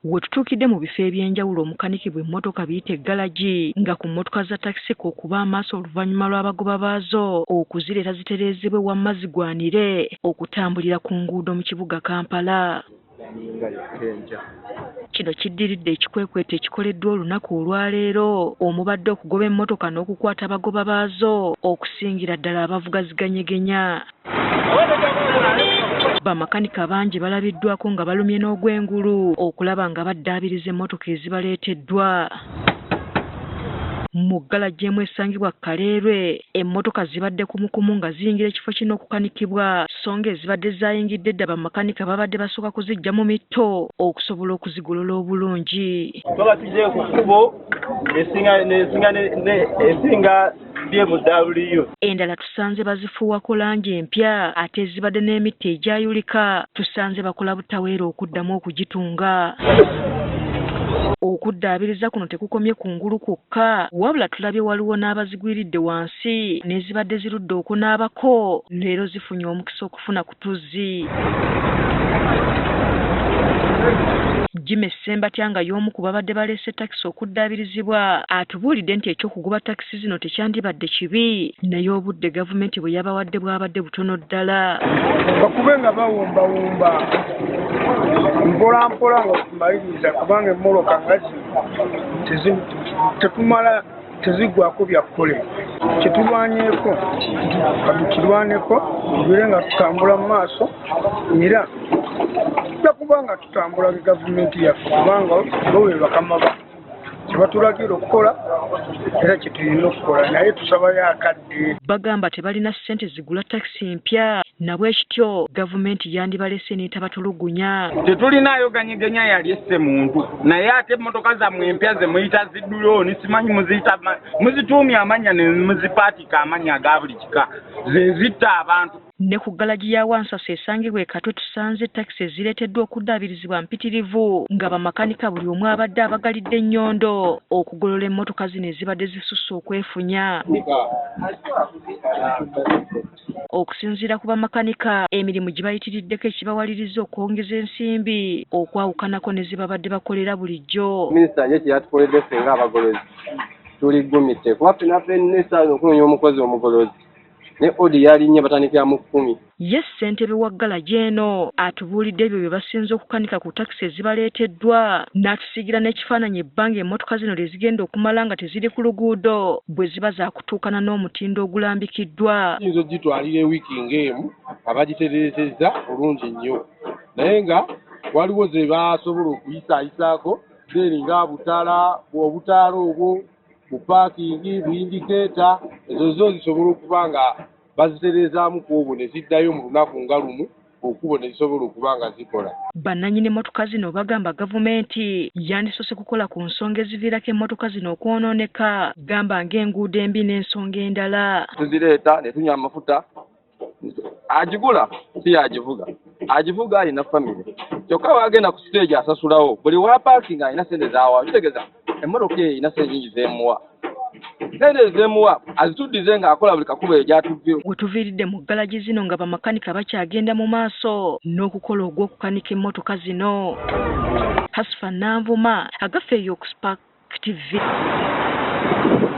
Wetutuukidde mu bifo ebyenjawulo omukaniki bw'emmotoka biyita eggalagi nga ku mmotoka za takisi okuba amaaso oluvannyuma lw'abagoba baazo okuzireeta zitereezebwe wamma zigwanire okutambulira ku nguudo mu kibuga Kampala. Kino kiddiridde ekikwekweto ekikoleddwa olunaku olwaleero omubadde okugoba emmotoka n'okukwata abagoba baazo okusingira ddala abavuga ziganyegenya. Bamakanika bangi balabiddwako nga balumye n'ogw'engulu okulaba nga baddaabiriza emmotoka ezibaleeteddwa. Mu ggalagi emu esangibwa Kaleerwe emmotoka zibadde kumukumu nga ziyingira ekifo kino okukanikibwa so nga ezibadde zaayingidde dda bamakanika babadde basooka kuziggya mu mitto okusobola okuzigolola obulungi. Twaba tujje ku kkubo esinga BMW. Endala tusanze bazifuuwako langi empya ate ezibadde n'emitti egyayulika tusanze bakola butaweera okuddamu okugitunga. Okuddaabiriza kuno tekukomye ku ngulu kwokka wabula tulabye waliwo n'abazigwiridde wansi n'ezibadde zirudde okunaabako leero zifunye omukisa okufuna ku tuzzi. Jimmy Sembatya nga y'omu ku babadde baleese takisi okuddaabirizibwa atubuulidde nti eky'okugoba takisi zino tekyandibadde kibi naye obudde gavumenti bwe yabawadde bwabadde butono ddala. Bakube nga bawumbawumba mpola mpola nga tumaliriza kubanga emmoloka nga tetumala teziggwako byakkole. Kyetulwanyeeko tukirwaneko tubire nga tutambula mu maaso era kubanga tutambula gavumenti yaffe kubanga bo be bakama ba kibatulagira okukola era kyetulina okukola naye tusabayo akadde. Bagamba tebalina ssente zigula takisi mpya nabwe kityo gavumenti yandibalese n'etabatulugunya. Tetulinayo ganyegenya yali esse muntu naye ate emmotoka zammwe empya ze muyita ziddulooni simanyi muzituumya amanya ne muzipaatika amanya aga buli kika ze zitta abantu. Ne ku ggalagi ya Wansasa esangibwa e Katwe tusanze takisi ezireeteddwa okuddaabirizibwa mpitirivu nga bamakanika buli omu abadde abagalidde ennyondo okugolola emmotoka zino ezibadde zisusse okwefunya. Okusinziira ku bamakanika emirimu gye bayitiriddeko ekibawaliriza okwongeza ensimbi okwawukanako ne ze babadde bakolera bulijjo. Minisita ye kyeyatukoledde ffe ng'abagolozi tuliggumitte kuba ffe naffe n'essaala okunoonya omukozi omugolozi. Ne odi yalinnye batandikira mu 10. Ye ssentebe wa ggalagi eno atubuulidde ebyo bye basinze okukanika ku takisi ezibaleeteddwa n'atusiigira n'ekifaananyi ebbanga emmotoka zino lye zigenda okumala nga teziri ku luguudo bwe ziba zaakutuukana n'omutindo ogulambikiddwa. Tuyinza ogitwalira ewiiki ng'emu abagitereezezza bulungi nnyo naye nga waliwo ze basobola okuyisaayisaako zeeri nga butaala obwo mu paakingi buyindikeeta ezo zo zisobola okuba nga bazitereezaamu ku obwo ne ziddayo mu lunaku nga lumu okubo ne zisobola okuba nga zikola. Bannannyini emmotoka zino bagamba gavumenti yandisoose kukola ku nsonga eziviirako emmotoka zino okwonooneka gamba ng'enguudo embi n'ensonga endala. Tuzireeta ne tunywa amafuta agigula si yagivuga agivuga alina famire kyokka wagenda ku siteegi asasulawo buli wa paakinga alina sente zaawa kitegeeza emmotoka eyo erina sente nyingi zeemuwa sente zeemuwa azituddize ng'akola buli kakubo egyatuvire. We tuviiridde mu ggalagi zino nga bamakanika bakyagenda mu maaso n'okukola ogw'okukanika emmotoka zino. Hasifa Nanvuma agaffe eyo ku Spark TV.